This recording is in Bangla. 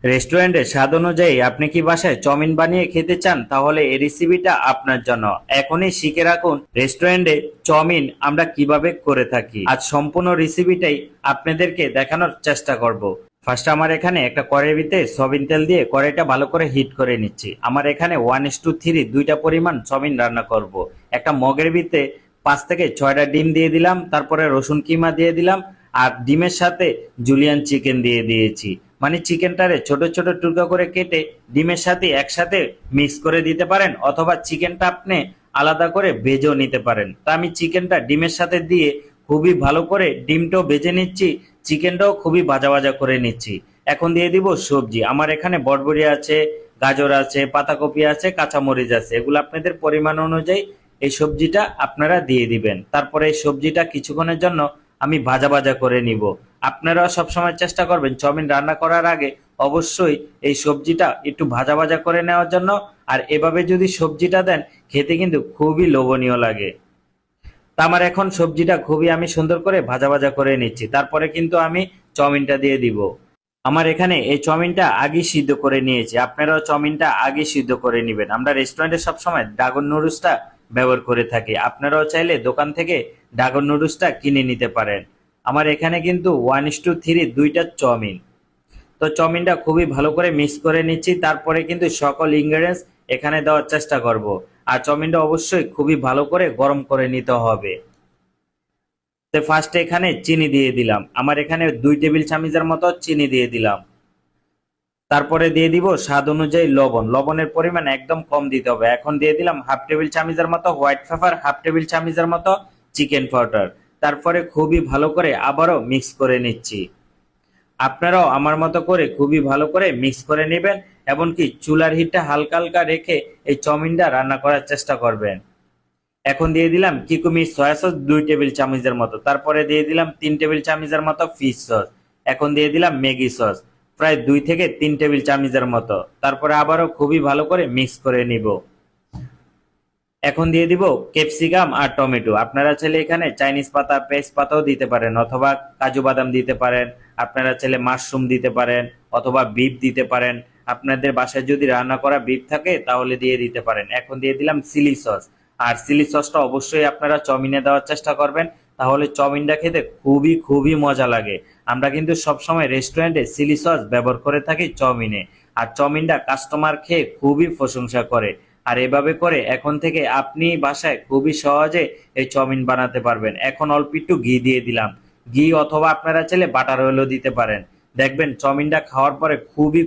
রেস্টুরেন্টের স্বাদ অনুযায়ী আপনি কি বাসায় চাউমিন বানিয়ে খেতে চান, তাহলে এই রেসিপিটা আপনার জন্য। এখনই শিখে রাখুন রেস্টুরেন্টে চাউমিন আমরা কিভাবে করে থাকি। আজ সম্পূর্ণ রেসিপিটাই আপনাদেরকে দেখানোর চেষ্টা করব। ফার্স্ট আমার এখানে একটা কড়াইতে সয়াবিন তেল দিয়ে কড়াইটা ভালো করে হিট করে নিচ্ছি। আমার এখানে 1:3 দুইটা পরিমাণ চাউমিন রান্না করব। একটা মগের ভিতরে 5 থেকে 6টা ডিম দিয়ে দিলাম, তারপরে রসুন কিমা দিয়ে দিলাম, আর ডিমের সাথে জুলিয়ান চিকেন দিয়ে দিয়েছি। মানে চিকেনটারে ছোট ছোট টুকরো করে কেটে ডিমের সাথে একসাথে মিক্স করে দিতে পারেন, অথবা চিকেনটা আপনি আলাদা করে ভেজেও নিতে পারেন। তা আমি চিকেনটা ডিমের সাথে দিয়ে খুবই ভালো করে ডিমটাও ভেজে নিচ্ছি, চিকেনটাও খুবই ভাজা ভাজা করে নিচ্ছি। এখন দিয়ে দিব সবজি। আমার এখানে বটবড়ি আছে, গাজর আছে, পাতাকপি আছে, কাঁচামরিচ আছে। এগুলো আপনাদের পরিমাণ অনুযায়ী এই সবজিটা আপনারা দিয়ে দিবেন। তারপরে এই সবজিটা কিছুক্ষণের জন্য আমি ভাজা ভাজা করে নিব। আপনারাও সবসময় চেষ্টা করবেন চাউমিন রান্না করার আগে অবশ্যই এই সবজিটা একটু ভাজা ভাজা করে নেওয়ার জন্য। আর এভাবে যদি সবজিটা দেন খেতে কিন্তু খুবই লোভনীয় লাগে। তা আমার এখন সবজিটা খুবই আমি সুন্দর করে ভাজা ভাজা করে নিচ্ছি। তারপরে কিন্তু আমি চাউমিনটা দিয়ে দিব। আমার এখানে এই চাউমিনটা আগে সিদ্ধ করে নিয়েছি, আপনারাও চাউমিনটা আগে সিদ্ধ করে নেবেন। আমরা রেস্টুরেন্টে সবসময় ড্রাগন নুডলসটা ব্যবহার করে থাকি, আপনারাও চাইলে দোকান থেকে ড্রাগন নুডলসটা কিনে নিতে পারেন। আমার এখানে কিন্তু 1:3 দুইটা চাউমিন। তো চাউমিনটা খুবই ভালো করে মিক্স করে নিচ্ছি। তারপরে কিন্তু সকল ইনগ্রেডিয়েন্টস এখানে দেওয়ার চেষ্টা করব। আর চাউমিনটা অবশ্যই খুবই ভালো করে গরম করে নিতে হবে। তো ফার্স্টে এখানে চিনি দিয়ে দিলাম, আমার এখানে 2 টেবিল চামচের মতো চিনি দিয়ে দিলাম। তারপরে দিয়ে দিব স্বাদ অনুযায়ী লবণ। লবণের পরিমাণ একদম কম দিতে হবে। এখন দিয়ে দিলাম 1/2 টেবিল চামচের মতো হোয়াইট পেপার, 1/2 টেবিল চামচের মতো চিকেন পাউডার। তারপরে খুবই ভালো করে আবারও মিক্স করে নিচ্ছি। আপনারাও আমার মতো করে খুবই ভালো করে মিক্স করে নেবেন, এমনকি চুলার হিটটা হালকা হালকা রেখে এই চাউমিনটা রান্না করার চেষ্টা করবেন। এখন দিয়ে দিলাম কিকুমির সয়া সস 2 টেবিল চামচের মতো। তারপরে দিয়ে দিলাম 3 টেবিল চামচের মতো ফিশ সস। এখন দিয়ে দিলাম ম্যাগি সস প্রায় 2 থেকে 3 টেবিল চামচের মতো। তারপরে আবারও খুবই ভালো করে মিক্স করে নিব। এখন দিয়ে দিব ক্যাপসিকাম আর টমেটো। আপনারা চাইলে এখানে চাইনিজ পাতা, পেস্ট পাতাও দিতে পারেন, অথবা কাজু বাদাম দিতে পারেন। আপনারা চাইলে মাশরুম দিতে পারেন, অথবা বিফ দিতে পারেন। আপনাদের বাসায় যদি রান্না করা বিফ থাকে তাহলে দিয়ে দিতে পারেন। এখন দিয়ে দিলাম চিলি সস। আর চিলি সসটা অবশ্যই আপনারা চাউমিনে দেওয়ার চেষ্টা করবেন, তাহলে চাউমিনটা খেতে খুবই খুবই মজা লাগে। আমরা কিন্তু সবসময় রেস্টুরেন্টে চিলি সস ব্যবহার করে থাকি চাউমিনে। আর চাউমিনটা কাস্টমার খেয়ে খুবই প্রশংসা করে। আর এভাবে করে এখন থেকে আপনি বাসায় খুবই সহজে এই চাউমিন বানাতে পারবেন। এখন অল্প একটু ঘি দিয়ে দিলাম, ঘি অথবা আপনারা চাইলে বাটার অয়েলও দিতে পারেন। দেখবেন চাউমিনটা খাওয়ার পরে খুবই